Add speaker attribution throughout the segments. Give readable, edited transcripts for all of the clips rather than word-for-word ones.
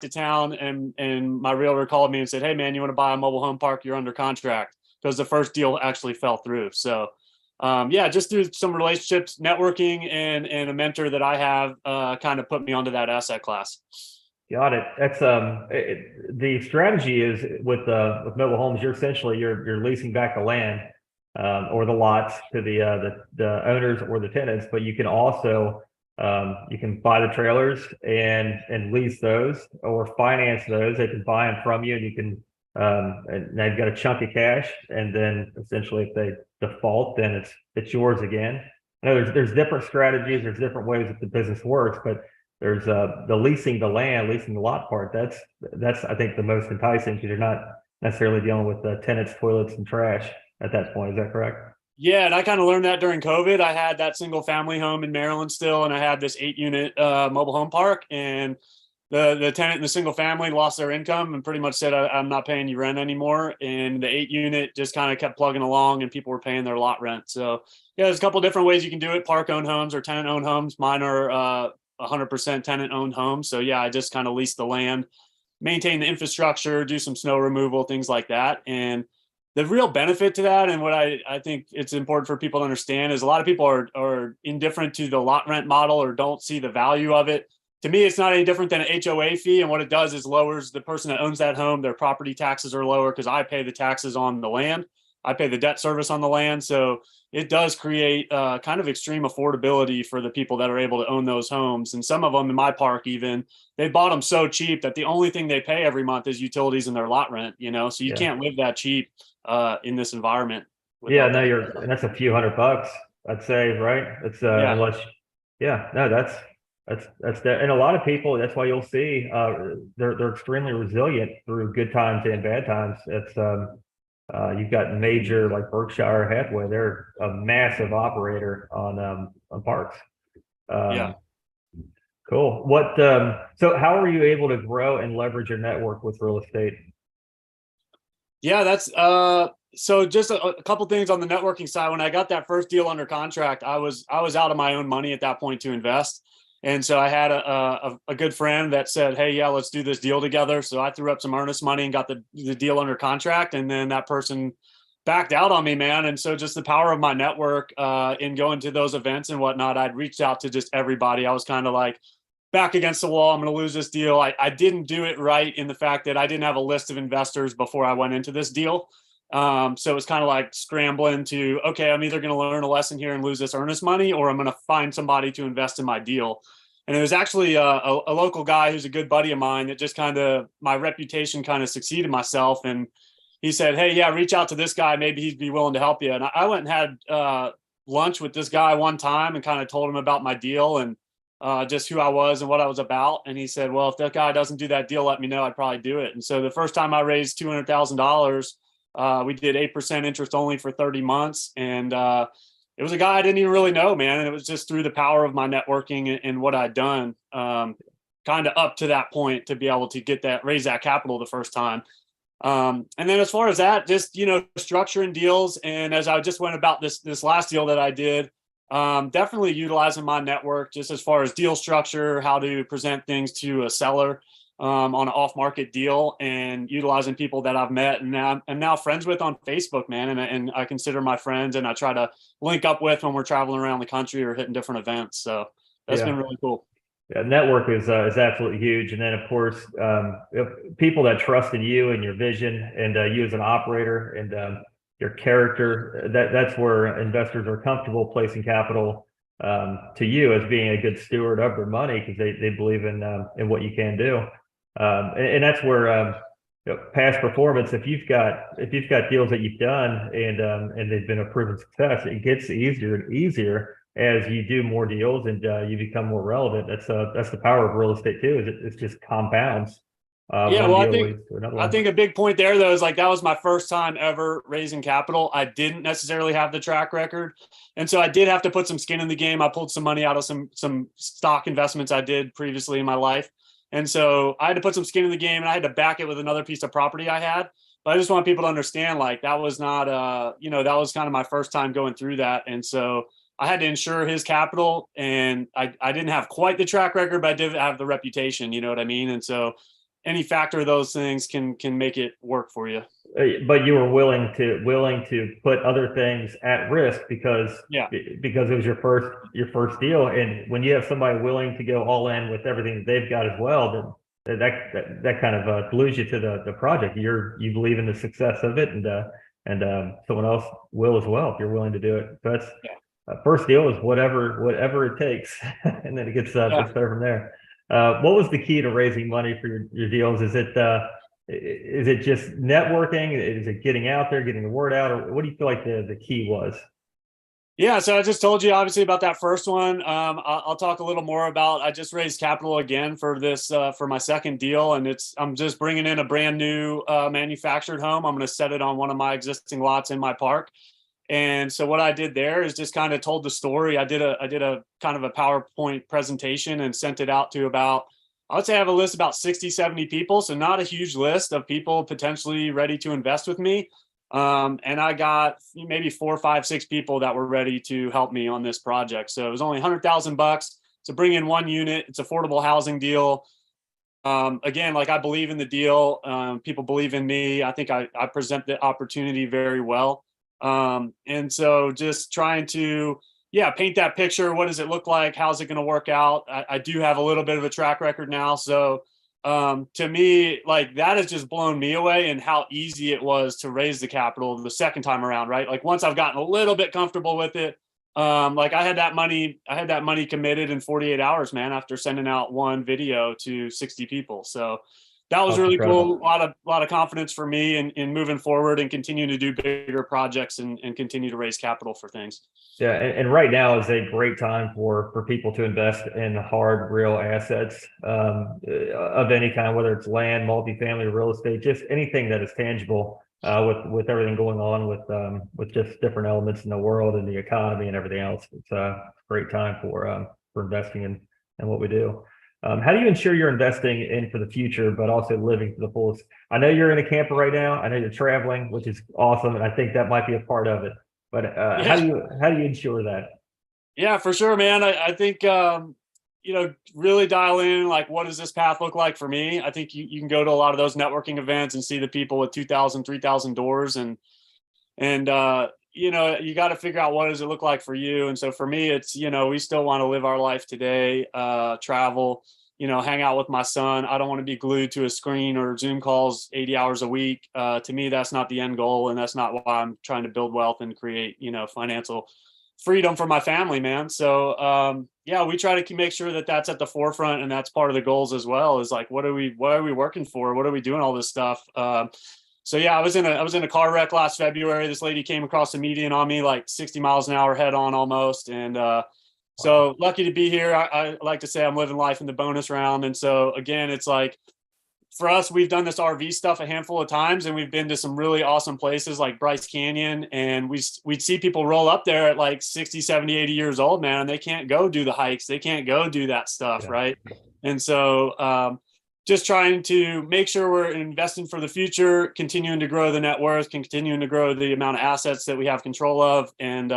Speaker 1: to town, and my realtor called me and said, "Hey man, you want to buy a mobile home park? You're under contract," because the first deal actually fell through. So yeah, just through some relationships, networking, and a mentor that I have kind of put me onto that asset class.
Speaker 2: Got it. That's the strategy is with mobile homes. You're leasing back the land or the lots to the owners or the tenants, but you can also you can buy the trailers and lease those or finance those. They can buy them from you, and you can and now you've got a chunk of cash, and then essentially if they default, then it's yours again. I know there's different strategies, there's different ways that the business works, but there's the leasing the land, leasing the lot part. That's I think the most enticing because you're not necessarily dealing with the tenants, toilets, and trash at that point. Is that correct?
Speaker 1: Yeah, and I kind of learned that during COVID. I had that single family home in Maryland still, and I had this 8-unit mobile home park, and the tenant in the single family lost their income and pretty much said, I'm not paying you rent anymore. And the 8-unit just kind of kept plugging along, and people were paying their lot rent. So yeah, there's a couple different ways you can do it: park owned homes or tenant owned homes. Mine are 100% tenant owned homes. So yeah, I just kind of lease the land, maintain the infrastructure, do some snow removal, things like that. And the real benefit to that, and what I think it's important for people to understand, is a lot of people are indifferent to the lot rent model or don't see the value of it. To me, it's not any different than an HOA fee. And what it does is lowers the person that owns that home. Their property taxes are lower because I pay the taxes on the land. I pay the debt service on the land. So it does create kind of extreme affordability for the people that are able to own those homes. And some of them in my park, even, they bought them so cheap that the only thing they pay every month is utilities and their lot rent, so you
Speaker 2: Yeah.
Speaker 1: can't live that cheap in this environment
Speaker 2: Yeah,
Speaker 1: without
Speaker 2: no,
Speaker 1: that.
Speaker 2: and that's a few $100, I'd say, right? It's
Speaker 1: Yeah.
Speaker 2: unless yeah, no, that's that, and a lot of people, that's why you'll see they're extremely resilient through good times and bad times. It's you've got major like Berkshire Hathaway, they're a massive operator on parks.
Speaker 1: Yeah.
Speaker 2: Um, cool. So how are you able to grow and leverage your network with real estate?
Speaker 1: Yeah, that's so just a couple things on the networking side. When I got that first deal under contract, I was out of my own money at that point to invest. And so I had a good friend that said, "Hey, yeah, let's do this deal together." So I threw up some earnest money and got the deal under contract. And then that person backed out on me, man. And so just the power of my network in going to those events and whatnot, I'd reached out to just everybody. I was kind of like, back against the wall. I'm going to lose this deal. I didn't do it right in the fact that I didn't have a list of investors before I went into this deal. So it was kind of like scrambling to, okay, I'm either going to learn a lesson here and lose this earnest money, or I'm going to find somebody to invest in my deal. And it was actually a local guy who's a good buddy of mine that just kind of, my reputation kind of succeeded myself. And he said, "Hey, yeah, reach out to this guy. Maybe he'd be willing to help you." And I went and had lunch with this guy one time and kind of told him about my deal and just who I was and what I was about. And he said, "Well, if that guy doesn't do that deal, let me know. I'd probably do it." And so the first time I raised $200,000, we did 8% interest only for 30 months. And it was a guy I didn't even really know, man. And it was just through the power of my networking and what I'd done kind of up to that point to be able to raise that capital the first time. And then as far as that, just, structuring deals. And as I just went about this last deal that I did, definitely utilizing my network just as far as deal structure, how to present things to a seller on an off-market deal, and utilizing people that I've met and now I'm now friends with on Facebook, man. And I consider my friends, and I try to link up with when we're traveling around the country or hitting different events. So that's been
Speaker 2: Yeah.
Speaker 1: really cool.
Speaker 2: Yeah, network is absolutely huge, and then of course, people that trust in you and your vision, and you as an operator, and your character. That's where investors are comfortable placing capital to you as being a good steward of their money because they believe in what you can do, and that's where past performance. If you've got deals that you've done and they've been a proven success, it gets easier and easier as you do more deals and you become more relevant. That's the power of real estate too. It just compounds.
Speaker 1: Yeah,
Speaker 2: One
Speaker 1: well,
Speaker 2: deal leads to another
Speaker 1: I
Speaker 2: one.
Speaker 1: think a big point there though is like that was my first time ever raising capital. I didn't necessarily have the track record, and so I did have to put some skin in the game. I pulled some money out of some stock investments I did previously in my life, and so I had to put some skin in the game, and I had to back it with another piece of property I had. But I just want people to understand, like that was not, that was kind of my first time going through that, and so I had to insure his capital, and I didn't have quite the track record, but I did have the reputation. You know what I mean? And so any factor of those things can make it work for you.
Speaker 2: But you were willing to put other things at risk because
Speaker 1: Yeah.
Speaker 2: it was your first deal. And when you have somebody willing to go all in with everything that they've got as well, then that kind of glues you to the project. You believe in the success of it, and someone else will as well if you're willing to do it. So that's first deal is whatever it takes, and then it gets better from there. What was the key to raising money for your deals? Is it just networking? Is it getting out there, getting the word out, or what do you feel like the key was?
Speaker 1: Yeah, so I just told you obviously about that first one. I'll talk a little more about. I just raised capital again for this for my second deal, and I'm just bringing in a brand new manufactured home. I'm going to set it on one of my existing lots in my park. And so what I did there is just kind of told the story. I did a kind of a PowerPoint presentation and sent it out to about, I would say I have a list about 60, 70 people. So not a huge list of people potentially ready to invest with me. And I got maybe 4, 5, 6 people that were ready to help me on this project. So it was only $100,000 to bring in one unit. It's affordable housing deal. Again, like I believe in the deal. People believe in me. I think I present the opportunity very well. And so just trying to, paint that picture. What does it look like? How's it going to work out? I do have a little bit of a track record now. So, to me, like that has just blown me away and how easy it was to raise the capital the second time around, right? Like once I've gotten a little bit comfortable with it, like I had that money committed in 48 hours, man, after sending out one video to 60 people. So that was really cool. A lot of confidence for me in moving forward and continuing to do bigger projects and continue to raise capital for things.
Speaker 2: Yeah, and right now is a great time for people to invest in hard, real assets of any kind, whether it's land, multifamily, real estate, just anything that is tangible. With everything going on with just different elements in the world and the economy and everything else, it's a great time for investing in what we do. How do you ensure you're investing in for the future, but also living to the fullest? I know you're in a camper right now. I know you're traveling, which is awesome, and I think that might be a part of it. But how do you ensure that?
Speaker 1: Yeah, for sure, man. I think really dial in like what does this path look like for me? I think you can go to a lot of those networking events and see the people with 2,000, 3,000 doors, and you got to figure out what does it look like for you. And so for me, it's we still want to live our life today, travel, hang out with my son. I don't want to be glued to a screen or Zoom calls 80 hours a week. To me, that's not the end goal. And that's not why I'm trying to build wealth and create, financial freedom for my family, man. So, we try to make sure that that's at the forefront. And that's part of the goals as well, is like, what are we working for? What are we doing all this stuff? I was in a car wreck last February. This lady came across the median on me, like 60 miles an hour head on almost. And, so lucky to be here. I like to say I'm living life in the bonus round. And so again, it's like for us, we've done this RV stuff a handful of times, and we've been to some really awesome places like Bryce Canyon. And we'd see people roll up there at like 60, 70, 80 years old, man, and they can't go do the hikes. They can't go do that stuff. Yeah. Right. And so, just trying to make sure we're investing for the future, continuing to grow the net worth, continuing to grow the amount of assets that we have control of. And,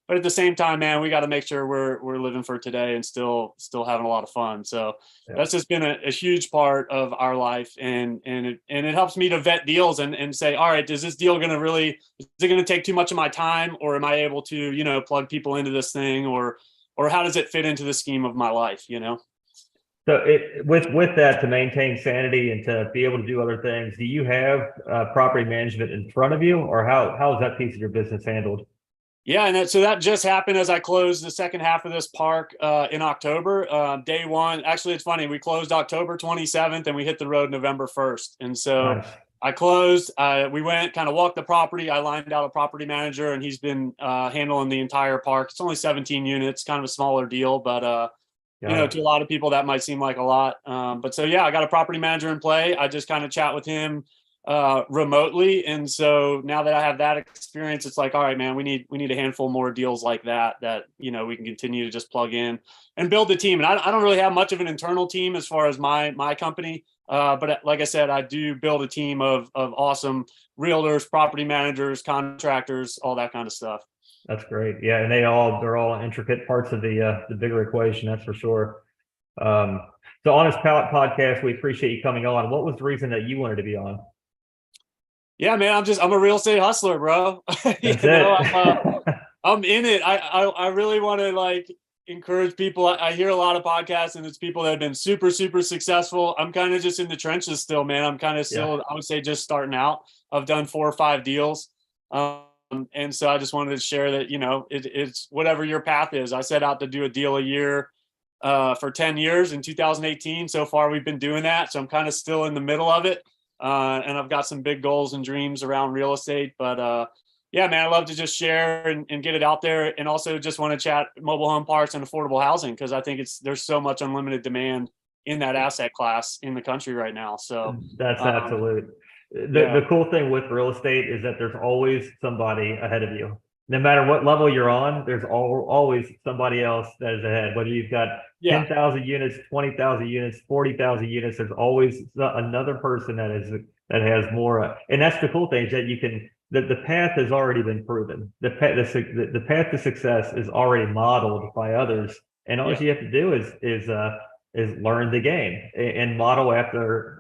Speaker 1: but at the same time, man, we got to make sure we're living for today and still having a lot of fun. So that's just been a huge part of our life, and it helps me to vet deals and say, all right, is this deal is it going to take too much of my time, or am I able to plug people into this thing, or how does it fit into the scheme of my life?
Speaker 2: So with that, to maintain sanity and to be able to do other things, do you have property management in front of you, or how is that piece of your business handled?
Speaker 1: Yeah, and so that just happened as I closed the second half of this park in October. Day one, actually, it's funny. We closed October 27th and we hit the road November 1st. And so nice. I closed. We went, kind of walked the property. I lined out a property manager, and he's been handling the entire park. It's only 17 units, kind of a smaller deal, but to a lot of people that might seem like a lot. But so I got a property manager in play. I just kind of chat with him remotely. And so now that I have that experience, it's like, all right, man, we need a handful more deals like that we can continue to just plug in and build the team. And I don't really have much of an internal team as far as my company. But like I said, I do build a team of awesome realtors, property managers, contractors, all that kind of stuff.
Speaker 2: That's great. Yeah. And they're all intricate parts of the bigger equation. That's for sure. So on this Palette podcast, we appreciate you coming on. What was the reason that you wanted to be on?
Speaker 1: Yeah, man, I'm a real estate hustler, bro.
Speaker 2: That's
Speaker 1: You know,
Speaker 2: it.
Speaker 1: I'm in it. I really want to like encourage people. I hear a lot of podcasts and it's people that have been super, super successful. I'm kind of just in the trenches still, man. I'm kind of
Speaker 2: Yeah.
Speaker 1: still, I would say, just starting out. I've done 4 or 5 deals. And so I just wanted to share that, you know, it's whatever your path is. I set out to do a deal a year for 10 years in 2018. So far, we've been doing that. So I'm kind of still in the middle of it. And I've got some big goals and dreams around real estate. But yeah, man, I love to just share and get it out there. And also just want to chat mobile home parks and affordable housing because I think there's so much unlimited demand in that asset class in the country right now. So
Speaker 2: That's absolute.
Speaker 1: yeah,
Speaker 2: The cool thing with real estate is that there's always somebody ahead of you. No matter what level you're on, there's always somebody else that is ahead. Whether you've got
Speaker 1: yeah.
Speaker 2: 10,000 units, 20,000 units, 40,000 units, there's always another person that has more. And that's the cool thing is that you can the path has already been proven. The path to success is already modeled by others, and all
Speaker 1: Yeah.
Speaker 2: you have to do is learn the game and model after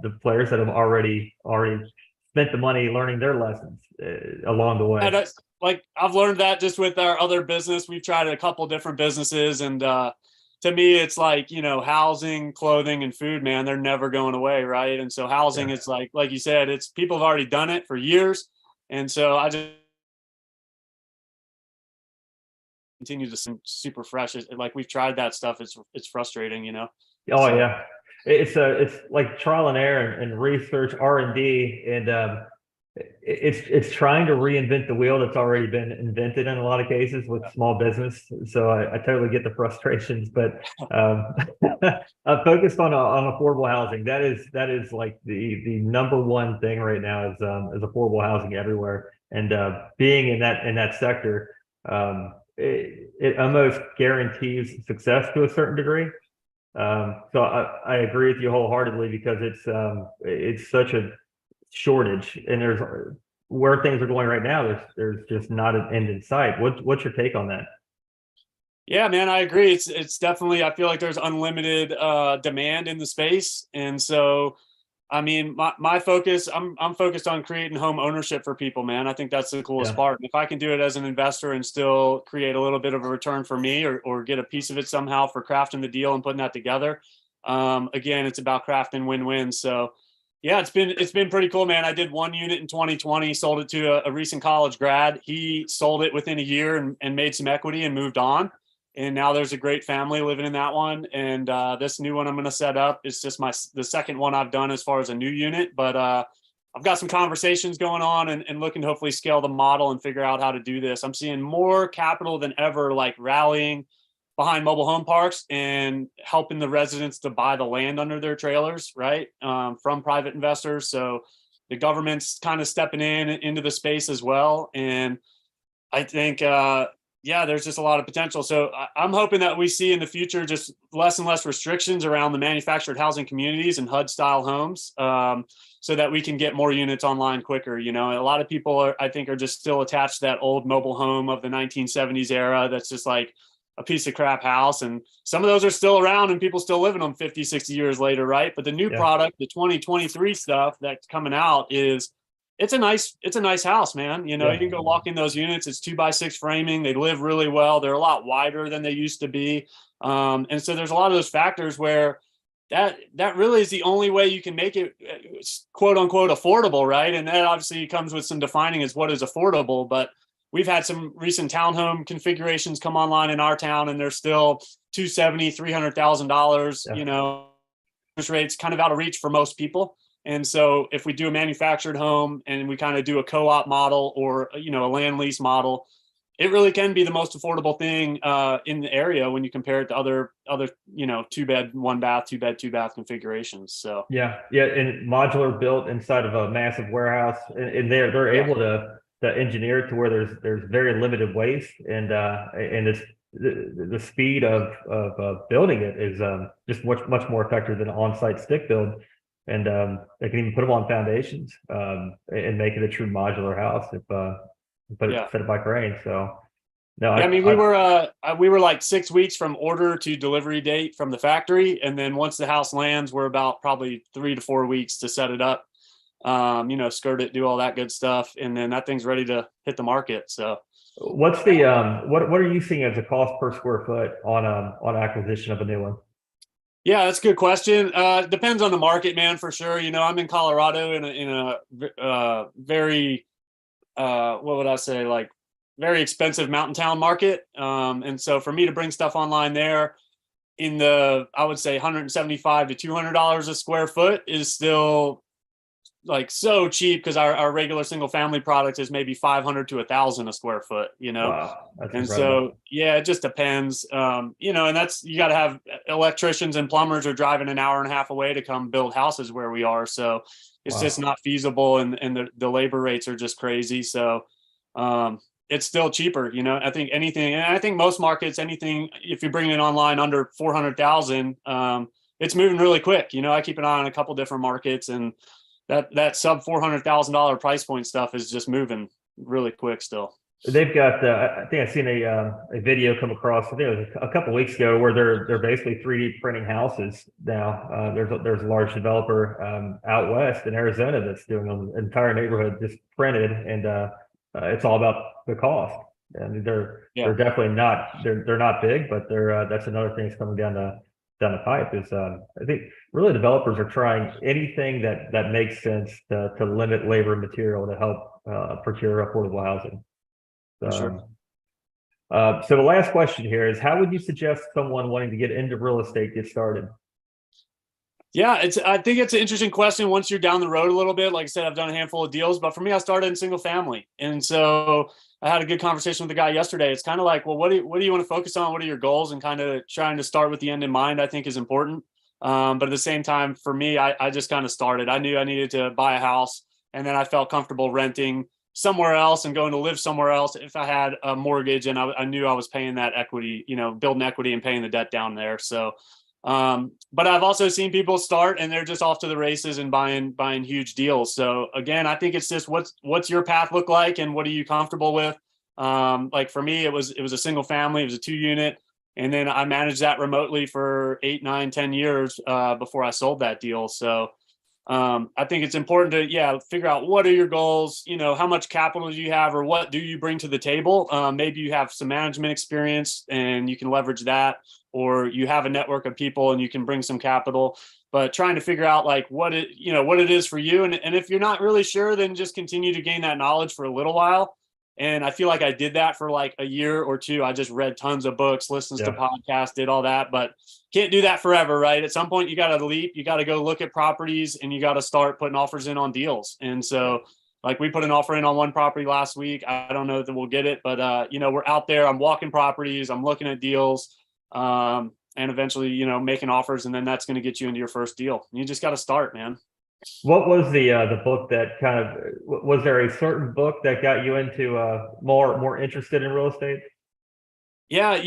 Speaker 2: the players that have already spent the money learning their lessons along the way.
Speaker 1: And like I've learned that just with our other business. We've tried a couple different businesses, and to me, it's like, you know, housing, clothing, and food, man, they're never going away, right? And so housing,
Speaker 2: Yeah.
Speaker 1: it's like you said, it's people have already done it for years, and so I just continue to seem super fresh. Like we've tried that stuff. It's frustrating, you know.
Speaker 2: Oh
Speaker 1: So
Speaker 2: yeah, it's like trial and error and research R&D and it's trying to reinvent the wheel that's already been invented in a lot of cases with small business. So I totally get the frustrations, but I'm focused on affordable housing. That is like the number one thing right now is affordable housing everywhere. And being in that sector, it almost guarantees success to a certain degree. So I agree with you wholeheartedly because it's such a shortage and there's where things are going right now. There's just not an end in sight. What's your take on that?
Speaker 1: yeah, man, I agree. It's definitely, I feel like there's unlimited demand in the space, and so I mean, my focus, I'm focused on creating home ownership for people, man. I think that's the coolest
Speaker 2: Yeah,
Speaker 1: part. If I can do it as an investor and still create a little bit of a return for me or get a piece of it somehow for crafting the deal and putting that together. Again, it's about crafting win-win. So yeah, it's been pretty cool, man. I did 1 unit in 2020, sold it to a recent college grad. He sold it within a year and made some equity and moved on. And now there's a great family living in that one. And this new one I'm going to set up is just the second one I've done as far as a new unit. But I've got some conversations going on and looking to hopefully scale the model and figure out how to do this. I'm seeing more capital than ever, like rallying behind mobile home parks and helping the residents to buy the land under their trailers, right, from private investors. So the government's kind of stepping into the space as well. And I think, yeah, there's just a lot of potential. So I'm hoping that we see in the future just less and less restrictions around the manufactured housing communities and HUD style homes, so that we can get more units online quicker. You know, a lot of people I think, are just still attached to that old mobile home of the 1970s era. That's just like a piece of crap house. And some of those are still around and people still live in them 50, 60 years later, right? But the new
Speaker 2: yeah,
Speaker 1: product, the 2023 stuff that's coming out it's a nice house, man. You know, you
Speaker 2: yeah,
Speaker 1: can go walk in those units. It's 2x6 framing. They live really well. They're a lot wider than they used to be. And so there's a lot of those factors where that really is the only way you can make it quote unquote affordable, right? And that obviously comes with some defining as what is affordable. But we've had some recent townhome configurations come online in our town, and they're still 270, $300,000.
Speaker 2: yeah.
Speaker 1: You know, interest rates kind of out of reach for most people. And so if we do a manufactured home and we kind of do a co-op model or, you know, a land lease model, it really can be the most affordable thing in the area when you compare it to other, you know, 2 bed, 1 bath, 2 bed, 2 bath configurations. So
Speaker 2: Yeah, and modular built inside of a massive warehouse, and they're
Speaker 1: yeah,
Speaker 2: able to engineer it to where there's very limited waste, and it's the speed of building it is just much more effective than on-site stick build, and they can even put them on foundations and make it a true modular house if
Speaker 1: yeah.
Speaker 2: set it by crane. So No,
Speaker 1: Yeah, I mean, we were like 6 weeks from order to delivery date from the factory, and then once the house lands, we're about probably 3 to 4 weeks to set it up. Skirt it, do all that good stuff, and then that thing's ready to hit the market. So,
Speaker 2: what's the what are you seeing as a cost per square foot on acquisition of a new one?
Speaker 1: yeah, that's a good question. Depends on the market, man, for sure. I'm in Colorado in a very what would I say, like very expensive mountain town market. And so for me to bring stuff online there in I would say 175 to $200 a square foot is still like so cheap because our regular single family product is maybe 500 to 1,000 a square foot.
Speaker 2: Wow, that's
Speaker 1: And
Speaker 2: incredible.
Speaker 1: so, yeah, it just depends. And that's, you got to have electricians and plumbers are driving an hour and a half away to come build houses where we are. So it's just
Speaker 2: Wow.
Speaker 1: not feasible. And the labor rates are just crazy. So, it's still cheaper, I think anything, and I think most markets, anything, if you bring it online under 400,000, it's moving really quick. I keep an eye on a couple different markets, and that sub $400,000 price point stuff is just moving really quick still.
Speaker 2: They've got I think I've seen a video come across, I think it was a couple weeks ago, where they're basically 3D printing houses now. There's a large developer out west in Arizona that's doing an entire neighborhood just printed, and it's all about the cost. And
Speaker 1: Yeah,
Speaker 2: they're definitely not they're not big, but that's another thing that's coming down the pipe is I think really developers are trying anything that makes sense to limit labor and material to help procure affordable housing.
Speaker 1: for sure.
Speaker 2: Um, so the last question here is, how would you suggest someone wanting to get into real estate get started?
Speaker 1: Yeah, I think it's an interesting question once you're down the road a little bit. Like I said, I've done a handful of deals, but for me, I started in single family. And so I had a good conversation with the guy yesterday. It's kind of like, well, what do you want to focus on? What are your goals? And kind of trying to start with the end in mind, I think is important. But at the same time, for me, I just kind of started. I knew I needed to buy a house, and then I felt comfortable renting somewhere else and going to live somewhere else if I had a mortgage and I knew I was paying that equity, building equity and paying the debt down there. So but I've also seen people start and they're just off to the races and buying huge deals. So again, I think it's just what's your path look like and what are you comfortable with? Like for me, it was a single family, it was a 2 unit, and then I managed that remotely for 8, 9, 10 years before I sold that deal. So I think it's important to figure out what are your goals, how much capital do you have or what do you bring to the table. Maybe you have some management experience and you can leverage that, or you have a network of people and you can bring some capital, but trying to figure out like what it is for you. And if you're not really sure, then just continue to gain that knowledge for a little while. And I feel like I did that for like a year or two. I just read tons of books, listens to
Speaker 2: Yeah,
Speaker 1: podcasts, did all that, but can't do that forever, right? At some point you got to leap, you got to go look at properties and you got to start putting offers in on deals. And so like we put an offer in on one property last week. I don't know that we'll get it, but we're out there, I'm walking properties, I'm looking at deals, and eventually, making offers, and then that's going to get you into your first deal. You just got to start, man.
Speaker 2: what was the book that kind of was there a certain book that got you into more interested in real estate?
Speaker 1: Yeah,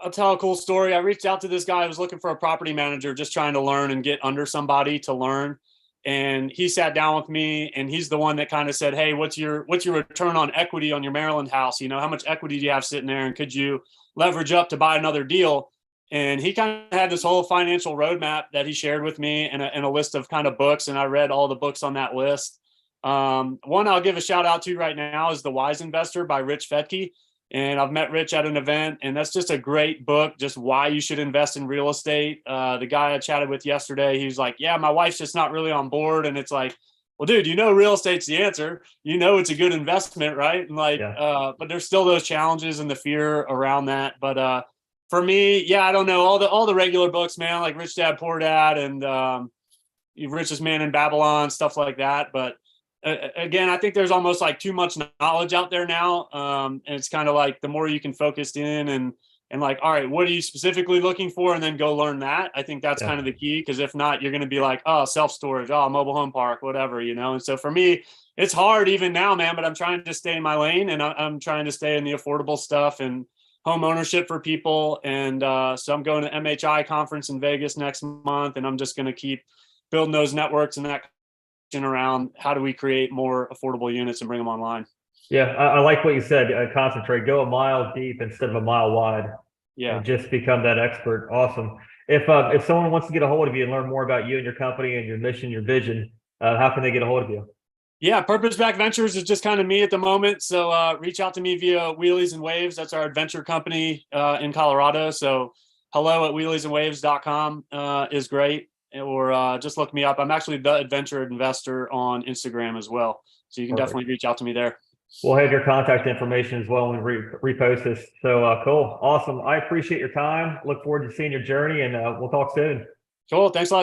Speaker 1: I'll tell a cool story. I reached out to this guy who was looking for a property manager, just trying to learn and get under somebody to learn. And he sat down with me, and he's the one that kind of said, "Hey, what's your return on equity on your Maryland house? How much equity do you have sitting there, and could you leverage up to buy another deal?" And he kind of had this whole financial roadmap that he shared with me, and a list of kind of books. And I read all the books on that list. One I'll give a shout out to right now is The Wise Investor by Rich Fetke. And I've met Rich at an event, and that's just a great book, just why you should invest in real estate. The guy I chatted with yesterday, he was like, "Yeah, my wife's just not really on board." And it's like, well, dude, real estate's the answer. It's a good investment, right? And like,
Speaker 2: Yeah,
Speaker 1: but there's still those challenges and the fear around that. But for me, yeah, I don't know, all the regular books, man, like Rich Dad Poor Dad and Richest Man in Babylon, stuff like that. But again, I think there's almost like too much knowledge out there now. And it's kind of like the more you can focus in and like, all right, what are you specifically looking for? And then go learn that. I think that's
Speaker 2: yeah.
Speaker 1: kind of the key. Cause if not, you're going to be like, oh, self-storage, oh, mobile home park, whatever, And so for me, it's hard even now, man, but I'm trying to stay in my lane, and I'm trying to stay in the affordable stuff and home ownership for people. And so I'm going to MHI conference in Vegas next month, and I'm just going to keep building those networks and that around how do we create more affordable units and bring them online.
Speaker 2: Yeah, I like what you said. Concentrate, go a mile deep instead of a mile wide,
Speaker 1: Yeah.
Speaker 2: and just become that expert. Awesome. If someone wants to get a hold of you and learn more about you and your company and your mission, your vision, how can they get a hold of you?
Speaker 1: Yeah, Purpose Back Ventures is just kind of me at the moment. So reach out to me via Wheelies and Waves. That's our adventure company in Colorado. So hello at wheeliesandwaves.com is great. Or just look me up. I'm actually the adventure investor on Instagram as well. So you can
Speaker 2: Perfect.
Speaker 1: definitely reach out to me there.
Speaker 2: We'll have your contact information as well when we repost this. So cool. Awesome. I appreciate your time. Look forward to seeing your journey, and we'll talk soon.
Speaker 1: Cool. Thanks a lot.